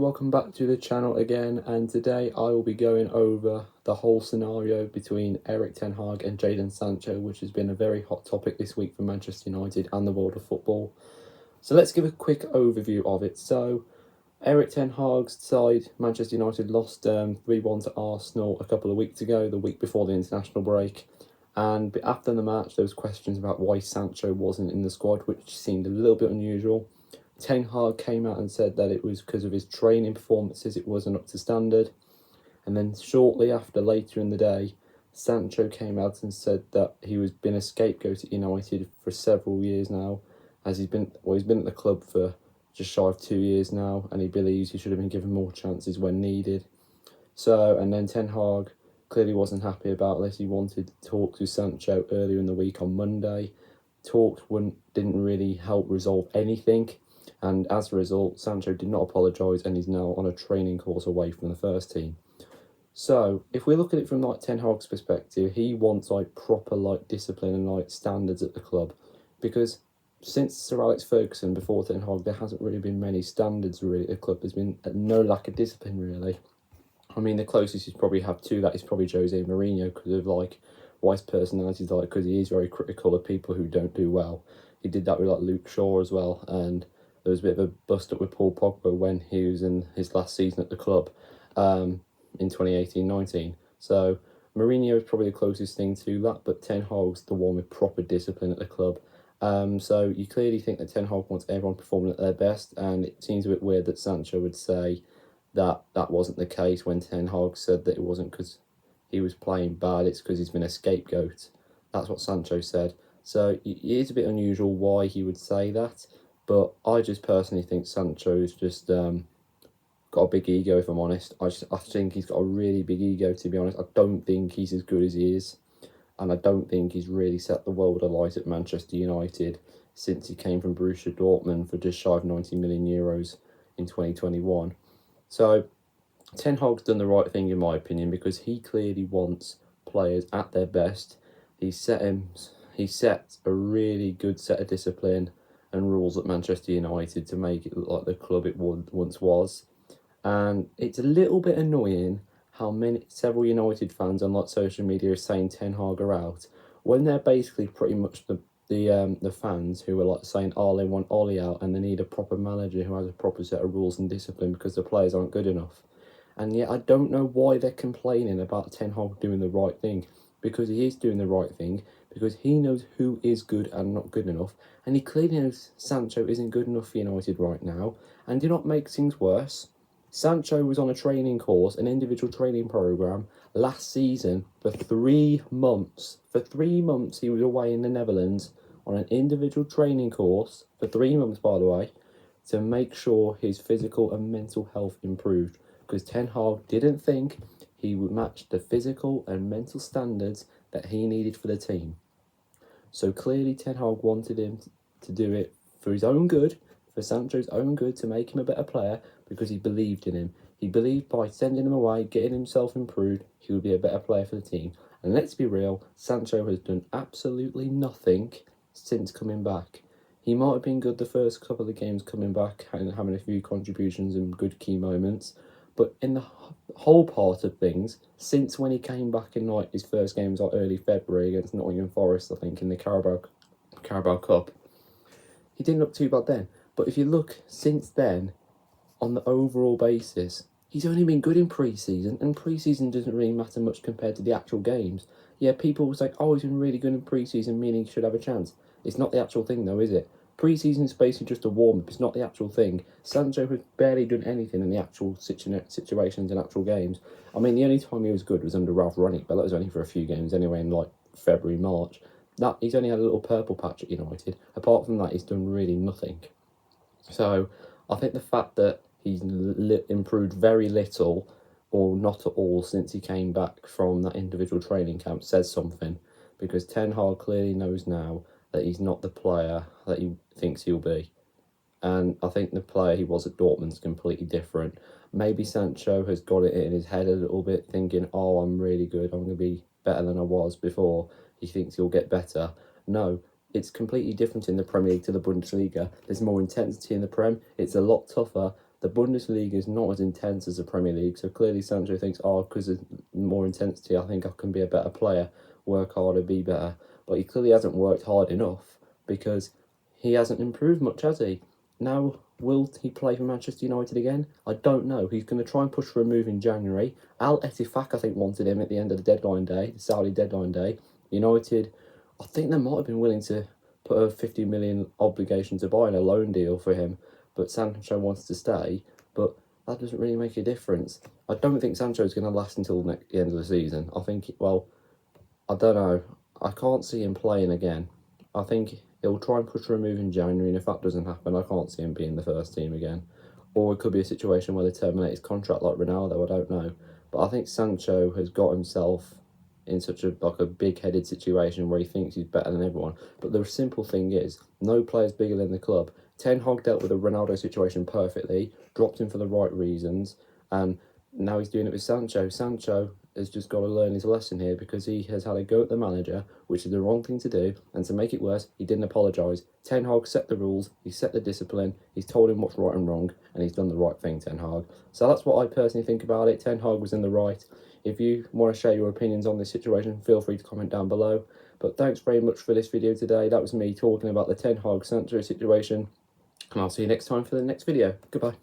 welcome back to the channel again, and today I will be going over the whole scenario between Erik ten Hag and Jadon Sancho, which has been a very hot topic this week for Manchester United and the world of football. So let's give a quick overview of it. So Erik ten Hag's side, Manchester United, lost 3-1 to Arsenal a couple of weeks ago, the week before the international break. And after the match, there was questions about why Sancho wasn't in the squad, which seemed a little bit unusual. Ten Hag came out and said that it was because of his training performances, it wasn't up to standard. And then shortly after, later in the day, Sancho came out and said that he was been a scapegoat at United for several years now, as he's been at the club for just shy of 2 years now, and he believes he should have been given more chances when needed. So, and then Ten Hag clearly wasn't happy about this. He wanted to talk to Sancho earlier in the week on Monday. Talks didn't really help resolve anything. And as a result, Sancho did not apologise and is now on a training course away from the first team. So, if we look at it from Ten Hag's perspective, he wants proper discipline and standards at the club, because since Sir Alex Ferguson, before Ten Hag, there hasn't really been many standards really at the club. There's been no lack of discipline really. I mean, the closest you probably have to that is probably Jose Mourinho, because of what his personality is because he is very critical of people who don't do well. He did that with Luke Shaw as well, and there was a bit of a bust up with Paul Pogba when he was in his last season at the club in 2018-19. So Mourinho is probably the closest thing to that, but Ten Hag's the one with proper discipline at the club. So you clearly think that Ten Hag wants everyone performing at their best, and it seems a bit weird that Sancho would say that that wasn't the case when Ten Hag said that it wasn't because he was playing bad, it's because he's been a scapegoat. That's what Sancho said. So it is a bit unusual why he would say that. But I just personally think Sancho's just got a big ego, if I'm honest. I think he's got a really big ego, to be honest. I don't think he's as good as he is. And I don't think he's really set the world alight at Manchester United since he came from Borussia Dortmund for just shy of 90 million euros in 2021. So Ten Hag's done the right thing, in my opinion, because he clearly wants players at their best. He set a really good set of discipline and rules at Manchester United to make it look like the club it once was. And it's a little bit annoying how several United fans on social media are saying Ten Hag are out, when they're basically pretty much the fans who are saying, oh, they want Ollie out and they need a proper manager who has a proper set of rules and discipline because the players aren't good enough. And yet I don't know why they're complaining about Ten Hag doing the right thing, because he is doing the right thing, because he knows who is good and not good enough, and he clearly knows Sancho isn't good enough for United right now. And do not make things worse, Sancho was on a training course, an individual training programme, last season for 3 months. For 3 months he was away in the Netherlands on an individual training course, for 3 months by the way, to make sure his physical and mental health improved, because Ten Hag didn't think he would match the physical and mental standards that he needed for the team. So clearly Ten Hag wanted him to do it for his own good, for Sancho's own good, to make him a better player, because he believed in him. He believed by sending him away, getting himself improved, he would be a better player for the team. And let's be real, Sancho has done absolutely nothing since coming back. He might have been good the first couple of games coming back and having a few contributions and good key moments, but in the whole part of things, since when he came back in his first game was early February against Nottingham Forest, I think, in the Carabao Cup, he didn't look too bad then. But if you look since then, on the overall basis, he's only been good in pre-season, and pre-season doesn't really matter much compared to the actual games. Yeah, people will say, oh, he's been really good in pre-season, meaning he should have a chance. It's not the actual thing though, is it? Pre-season is basically just a warm-up, it's not the actual thing. Sancho has barely done anything in the actual situations and actual games. I mean, the only time he was good was under Ralph Rangnick, but that was only for a few games anyway, in February, March. He's only had a little purple patch at United. Apart from that, he's done really nothing. So I think the fact that he's improved very little or not at all since he came back from that individual training camp says something, because Ten Hag clearly knows now that he's not the player that he thinks he'll be. And I think the player he was at Dortmund's completely different. Maybe Sancho has got it in his head a little bit, thinking, oh, I'm really good, I'm going to be better than I was before. He thinks he'll get better. No, it's completely different in the Premier League to the Bundesliga. There's more intensity in the Prem. It's a lot tougher. The Bundesliga is not as intense as the Premier League, so clearly Sancho thinks, oh, because of more intensity, I think I can be a better player, work harder, be better. But he clearly hasn't worked hard enough because he hasn't improved much, has he? Now, will he play for Manchester United again? I don't know. He's going to try and push for a move in January. Al Ettifaq, I think, wanted him at the end of the deadline day, the Saudi deadline day. United, I think they might have been willing to put a 50 million obligation to buy in a loan deal for him, but Sancho wants to stay. But that doesn't really make a difference. I don't think Sancho's going to last until the end of the season. I think, well, I don't know. I can't see him playing again. I think he'll try and push for a move in January, and if that doesn't happen, I can't see him being the first team again. Or it could be a situation where they terminate his contract like Ronaldo, I don't know. But I think Sancho has got himself in such a big-headed situation where he thinks he's better than everyone. But the simple thing is, no player's bigger than the club. Ten Hag dealt with the Ronaldo situation perfectly, dropped him for the right reasons, and now he's doing it with Sancho. Sancho has just got to learn his lesson here because he has had a go at the manager, which is the wrong thing to do. And to make it worse, he didn't apologise. Ten Hag set the rules, he set the discipline, he's told him what's right and wrong, and he's done the right thing, Ten Hag. So that's what I personally think about it. Ten Hag was in the right. If you want to share your opinions on this situation, feel free to comment down below. But thanks very much for this video today. That was me talking about the Ten Hag Sancho situation. And I'll see you next time for the next video. Goodbye.